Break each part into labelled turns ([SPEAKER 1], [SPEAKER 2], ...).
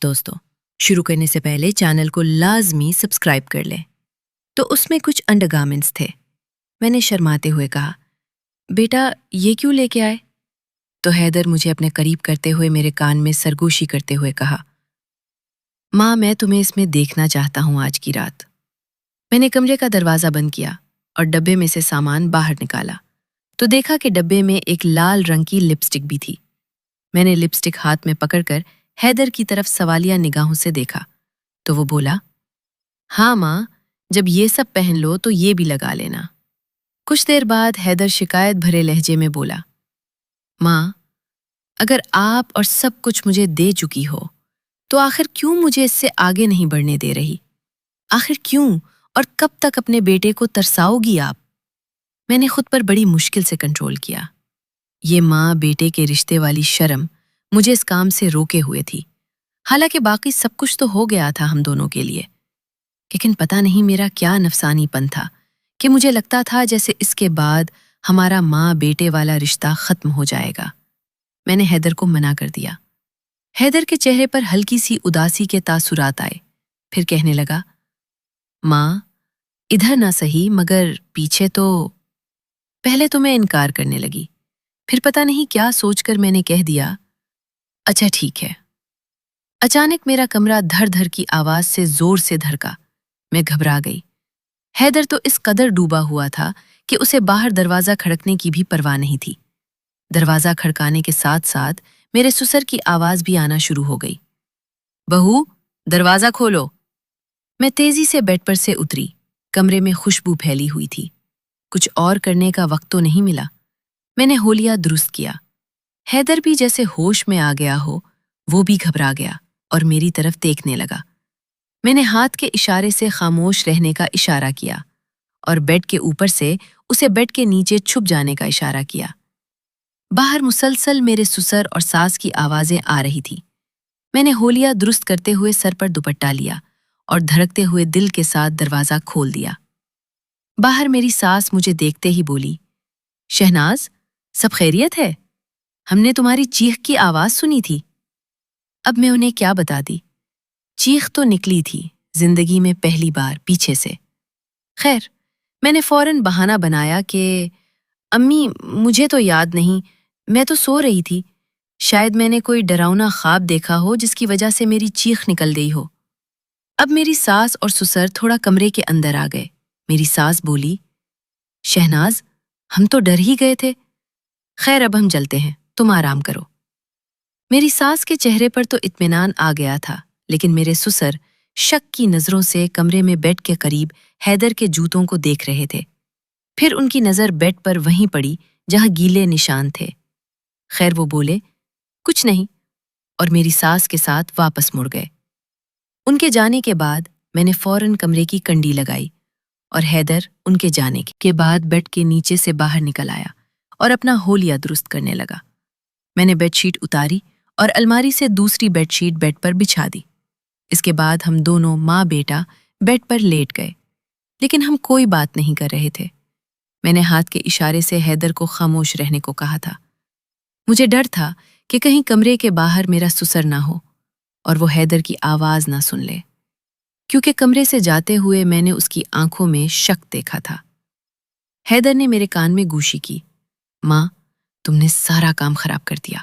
[SPEAKER 1] دوستوں شروع کرنے سے پہلے چینل کو لازمی سبسکرائب کر لیں۔ تو اس میں کچھ انڈر گارمنٹس تھے۔ میں نے شرماتے ہوئے کہا، بیٹا یہ کیوں لے کے آئے؟ تو حیدر مجھے اپنے قریب کرتے ہوئے میرے کان میں سرگوشی کرتے ہوئے کہا، ماں میں تمہیں اس میں دیکھنا چاہتا ہوں آج کی رات۔ میں نے کمرے کا دروازہ بند کیا اور ڈبے میں سے سامان باہر نکالا تو دیکھا کہ ڈبے میں ایک لال رنگ کی لپسٹک بھی تھی۔ میں نے لپسٹک ہاتھ میں پکڑ کر حیدر کی طرف سوالیہ نگاہوں سے دیکھا تو وہ بولا، ہاں ماں، جب یہ سب پہن لو تو یہ بھی لگا لینا۔ کچھ دیر بعد حیدر شکایت بھرے لہجے میں بولا، ماں، اگر آپ اور سب کچھ مجھے دے چکی ہو تو آخر کیوں مجھے اس سے آگے نہیں بڑھنے دے رہی؟ آخر کیوں اور کب تک اپنے بیٹے کو ترساؤ گی آپ؟ میں نے خود پر بڑی مشکل سے کنٹرول کیا۔ یہ ماں بیٹے کے رشتے والی شرم مجھے اس کام سے روکے ہوئے تھی، حالانکہ باقی سب کچھ تو ہو گیا تھا ہم دونوں کے لیے۔ لیکن پتہ نہیں میرا کیا نفسانی پن تھا کہ مجھے لگتا تھا جیسے اس کے بعد ہمارا ماں بیٹے والا رشتہ ختم ہو جائے گا۔ میں نے حیدر کو منع کر دیا۔ حیدر کے چہرے پر ہلکی سی اداسی کے تاثرات آئے، پھر کہنے لگا، ماں، ادھر نہ سہی مگر پیچھے تو… پہلے تو میں انکار کرنے لگی، پھر پتہ نہیں کیا سوچ کر میں نے کہہ دیا، اچھا ٹھیک ہے۔ اچانک میرا کمرہ دھڑ دھڑ کی آواز سے زور سے دھڑکا۔ میں گھبرا گئی۔ حیدر تو اس قدر ڈوبا ہوا تھا کہ اسے باہر دروازہ کھڑکنے کی بھی پرواہ نہیں تھی۔ دروازہ کھڑکانے کے ساتھ ساتھ میرے سسر کی آواز بھی آنا شروع ہو گئی، بہو، دروازہ کھولو۔ میں تیزی سے بیڈ پر سے اتری۔ کمرے میں خوشبو پھیلی ہوئی تھی۔ کچھ اور کرنے کا وقت تو نہیں ملا۔ میں نے ہولیا درست کیا۔ حیدر بھی جیسے ہوش میں آ گیا ہو، وہ بھی گھبرا گیا اور میری طرف دیکھنے لگا۔ میں نے ہاتھ کے اشارے سے خاموش رہنے کا اشارہ کیا اور بیڈ کے اوپر سے اسے بیڈ کے نیچے چھپ جانے کا اشارہ کیا۔ باہر مسلسل میرے سسر اور ساس کی آوازیں آ رہی تھی۔ میں نے ہولیا درست کرتے ہوئے سر پر دوپٹہ لیا اور دھڑکتے ہوئے دل کے ساتھ دروازہ کھول دیا۔ باہر میری ساس مجھے دیکھتے ہی بولی، شہناز، سب خیریت ہے؟ ہم نے تمہاری چیخ کی آواز سنی تھی۔ اب میں انہیں کیا بتا دی؟ چیخ تو نکلی تھی زندگی میں پہلی بار پیچھے سے۔ خیر، میں نے فوراً بہانہ بنایا کہ امی، مجھے تو یاد نہیں، میں تو سو رہی تھی، شاید میں نے کوئی ڈراؤنا خواب دیکھا ہو جس کی وجہ سے میری چیخ نکل گئی ہو۔ اب میری ساس اور سسر تھوڑا کمرے کے اندر آ گئے۔ میری ساس بولی، شہناز، ہم تو ڈر ہی گئے تھے۔ خیر اب ہم چلتے ہیں، تم آرام کرو۔ میری ساس کے چہرے پر تو اطمینان آ گیا تھا، لیکن میرے سسر شک کی نظروں سے کمرے میں بیڈ کے قریب حیدر کے جوتوں کو دیکھ رہے تھے۔ پھر ان کی نظر بیڈ پر وہیں پڑی جہاں گیلے نشان تھے۔ خیر وہ بولے، کچھ نہیں، اور میری ساس کے ساتھ واپس مڑ گئے۔ ان کے جانے کے بعد میں نے فوراً کمرے کی کنڈی لگائی اور حیدر ان کے جانے کے بعد بیڈ کے نیچے سے باہر نکل آیا اور اپنا ہولیا درست کرنے لگا۔ میں نے بیڈ شیٹ اتاری اور الماری سے دوسری بیڈ شیٹ بیڈ پر بچھا دی۔ اس کے بعد ہم دونوں ماں بیٹا بیڈ پر لیٹ گئے، لیکن ہم کوئی بات نہیں کر رہے تھے۔ میں نے ہاتھ کے اشارے سے حیدر کو خاموش رہنے کو کہا تھا۔ مجھے ڈر تھا کہ کہیں کمرے کے باہر میرا سسر نہ ہو اور وہ حیدر کی آواز نہ سن لے، کیونکہ کمرے سے جاتے ہوئے میں نے اس کی آنکھوں میں شک دیکھا تھا۔ حیدر نے میرے کان میں گوشی کی، ماں، تم نے سارا کام خراب کر دیا۔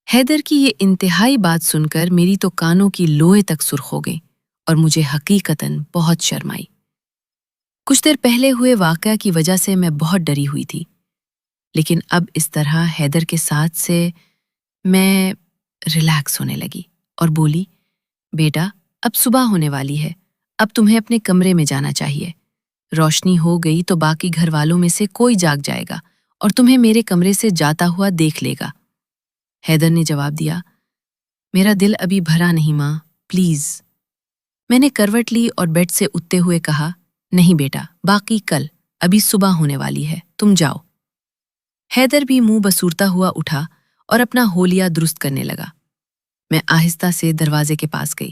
[SPEAKER 1] حیدر کی یہ انتہائی بات سن کر میری تو کانوں کی لوئیں تک سرخ ہو گئی اور مجھے حقیقتاً بہت شرم آئی۔ کچھ دیر پہلے ہوئے واقعہ کی وجہ سے میں بہت ڈری ہوئی تھی، لیکن اب اس طرح حیدر کے ساتھ سے میں ریلیکس ہونے لگی اور بولی، بیٹا، اب صبح ہونے والی ہے، اب تمہیں اپنے کمرے میں جانا چاہیے۔ روشنی ہو گئی تو باقی گھر والوں میں سے کوئی جاگ جائے گا اور تمہیں میرے کمرے سے جاتا ہوا دیکھ لے گا۔ حیدر نے جواب دیا، میرا دل ابھی بھرا نہیں ماں، پلیز۔ میں نے کروٹ لی اور بیڈ سے اٹھتے ہوئے کہا، نہیں بیٹا، باقی کل، ابھی صبح ہونے والی ہے، تم جاؤ۔ حیدر بھی منہ بسورتا ہوا اٹھا اور اپنا ہولیا درست کرنے لگا۔ میں آہستہ سے دروازے کے پاس گئی،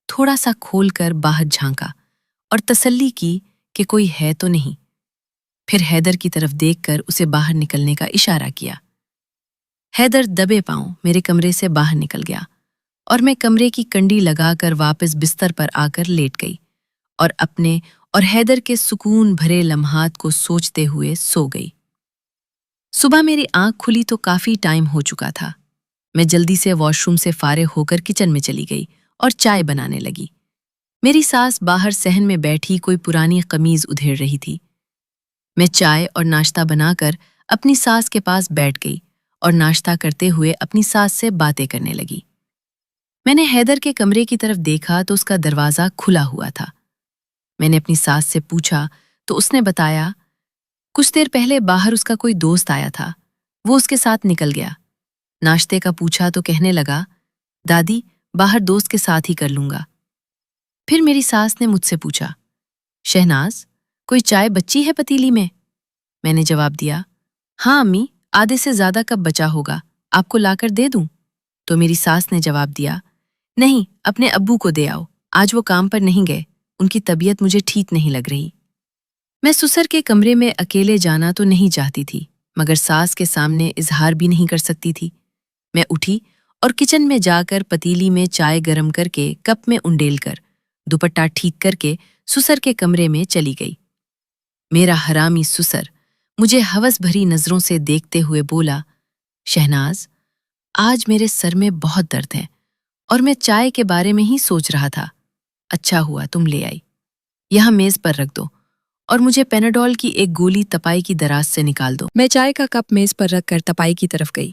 [SPEAKER 1] تھوڑا سا کھول کر باہر جھانکا اور تسلی کی کہ کوئی ہے تو نہیں۔ پھر حیدر کی طرف دیکھ کر اسے باہر نکلنے کا اشارہ کیا۔ حیدر دبے پاؤں میرے کمرے سے باہر نکل گیا اور میں کمرے کی کنڈی لگا کر واپس بستر پر آ کر لیٹ گئی اور اپنے اور حیدر کے سکون بھرے لمحات کو سوچتے ہوئے سو گئی۔ صبح میری آنکھ کھلی تو کافی ٹائم ہو چکا تھا۔ میں جلدی سے واش روم سے فارغ ہو کر کچن میں چلی گئی اور چائے بنانے لگی۔ میری ساس باہر صحن میں بیٹھی کوئی پرانی قمیض ادھیڑ رہی تھی۔ میں چائے اور ناشتہ بنا کر اپنی ساس کے پاس بیٹھ گئی اور ناشتہ کرتے ہوئے اپنی ساس سے باتیں کرنے لگی۔ میں نے حیدر کے کمرے کی طرف دیکھا تو اس کا دروازہ کھلا ہوا تھا۔ میں نے اپنی ساس سے پوچھا تو اس نے بتایا کچھ دیر پہلے باہر اس کا کوئی دوست آیا تھا، وہ اس کے ساتھ نکل گیا۔ ناشتے کا پوچھا تو کہنے لگا دادی باہر دوست کے ساتھ ہی کر لوں گا۔ پھر میری ساس نے مجھ سے پوچھا شہناز کوئی چائے بچی ہے پتیلی میں؟ میں نے جواب دیا ہاں امی، آدھے سے زیادہ کپ بچا ہوگا، آپ کو لا کر دے دوں؟ تو میری ساس نے جواب دیا نہیں، اپنے ابو کو دے آؤ، آج وہ کام پر نہیں گئے، ان کی طبیعت مجھے ٹھیک نہیں لگ رہی۔ میں سسر کے کمرے میں اکیلے جانا تو نہیں چاہتی تھی، مگر ساس کے سامنے اظہار بھی نہیں کر سکتی تھی۔ میں اٹھی اور کچن میں جا کر پتیلی میں چائے گرم کر کے کپ میں انڈیل کر دوپٹہ ٹھیک کر کے سسر کے کمرے میں چلی گئی۔ میرا حرامی سسر مجھے ہوس بھری نظروں سے دیکھتے ہوئے بولا شہناز آج میرے سر میں بہت درد ہے اور میں چائے کے بارے میں ہی سوچ رہا تھا، اچھا ہوا تم لے آئی، یہاں میز پر رکھ دو اور مجھے پیناڈول کی ایک گولی تپائی کی دراز سے نکال دو۔ میں چائے کا کپ میز پر رکھ کر تپائی کی طرف گئی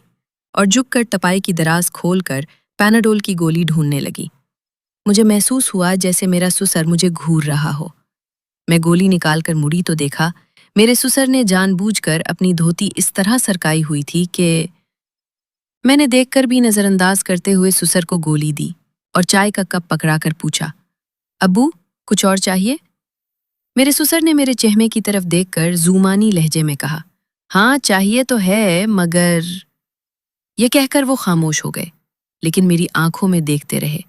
[SPEAKER 1] اور جھک کر تپائی کی دراز کھول کر پیناڈول کی گولی ڈھونڈنے لگی۔ مجھے محسوس ہوا جیسے میرا سسر مجھے گھور رہا ہو۔ میں گولی نکال کر مڑی تو دیکھا میرے سسر نے جان بوجھ کر اپنی دھوتی اس طرح سرکائی ہوئی تھی کہ میں نے دیکھ کر بھی نظر انداز کرتے ہوئے سسر کو گولی دی اور چائے کا کپ پکڑا کر پوچھا ابو کچھ اور چاہیے؟ میرے سسر نے میرے چہمے کی طرف دیکھ کر زومانی لہجے میں کہا ہاں چاہیے تو ہے مگر، یہ کہہ کر وہ خاموش ہو گئے لیکن میری آنکھوں میں دیکھتے رہے۔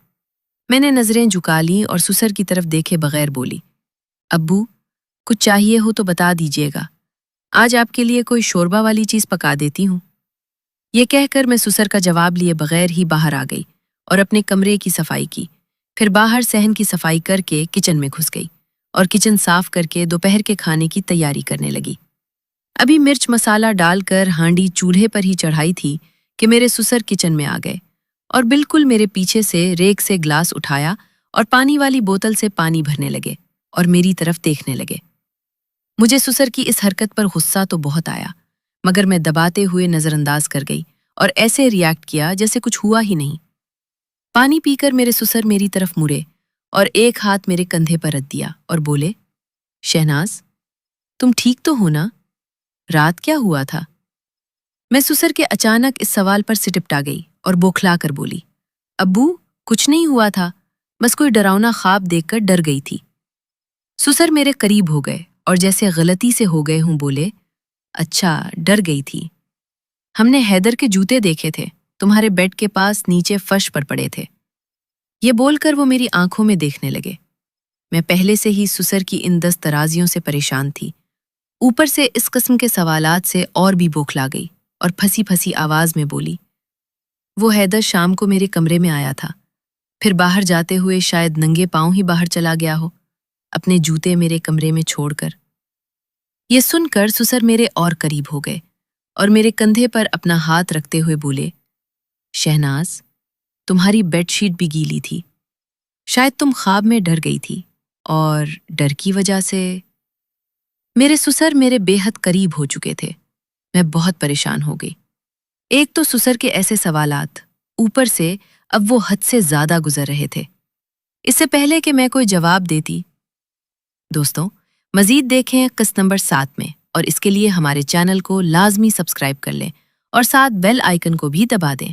[SPEAKER 1] میں نے نظریں جھکا لیں اور سسر کی طرف دیکھے بغیر بولی ابو کچھ چاہیے ہو تو بتا دیجیے گا، آج آپ کے لیے کوئی شوربہ والی چیز پکا دیتی ہوں۔ یہ کہہ کر میں سسر کا جواب لیے بغیر ہی باہر آ گئی اور اپنے کمرے کی صفائی کی، پھر باہر صحن کی صفائی کر کے کچن میں گھس گئی اور کچن صاف کر کے دوپہر کے کھانے کی تیاری کرنے لگی۔ ابھی مرچ مسالہ ڈال کر ہانڈی چولہے پر ہی چڑھائی تھی کہ میرے سسر کچن میں آ گئے اور بالکل میرے پیچھے سے ریک سے گلاس اٹھایا اور پانی والی بوتل سے پانی بھرنے لگے اور میری طرف دیکھنے لگے۔ مجھے سسر کی اس حرکت پر غصہ تو بہت آیا، مگر میں دباتے ہوئے نظر انداز کر گئی اور ایسے ریاکٹ کیا جیسے کچھ ہوا ہی نہیں۔ پانی پی کر میرے سسر میری طرف مڑے اور ایک ہاتھ میرے کندھے پر رکھ دیا اور بولے شہناز تم ٹھیک تو ہو نا؟ رات کیا ہوا تھا؟ میں سسر کے اچانک اس سوال پر سٹپٹا گئی اور بوکھلا کر بولی ابو کچھ نہیں ہوا تھا، بس کوئی ڈراؤنا خواب دیکھ کر ڈر گئی تھی۔ سسر میرے قریب ہو گئے اور جیسے غلطی سے ہو گئے ہوں بولے اچھا ڈر گئی تھی، ہم نے حیدر کے جوتے دیکھے تھے، تمہارے بیڈ کے پاس نیچے فرش پر پڑے تھے۔ یہ بول کر وہ میری آنکھوں میں دیکھنے لگے۔ میں پہلے سے ہی سسر کی ان دست درازیوں سے پریشان تھی، اوپر سے اس قسم کے سوالات سے اور بھی بوکھلا گئی اور پھنسی پھنسی آواز میں بولی وہ حیدر شام کو میرے کمرے میں آیا تھا، پھر باہر جاتے ہوئے شاید ننگے پاؤں ہی باہر چلا گیا ہو، اپنے جوتے میرے کمرے میں چھوڑ کر۔ یہ سن کر سسر میرے اور قریب ہو گئے اور میرے کندھے پر اپنا ہاتھ رکھتے ہوئے بولے شہناز تمہاری بیڈ شیٹ بھی گیلی تھی، شاید تم خواب میں ڈر گئی تھی اور ڈر کی وجہ سے۔ میرے سسر میرے بے حد قریب ہو چکے تھے، میں بہت پریشان ہو گئی۔ ایک تو سسر کے ایسے سوالات، اوپر سے اب وہ حد سے زیادہ گزر رہے تھے۔ اس سے پہلے کہ میں کوئی جواب دیتی، دوستوں مزید دیکھیں قسط نمبر 7 میں، اور اس کے لیے ہمارے چینل کو لازمی سبسکرائب کر لیں اور ساتھ بیل آئیکن کو بھی دبا دیں۔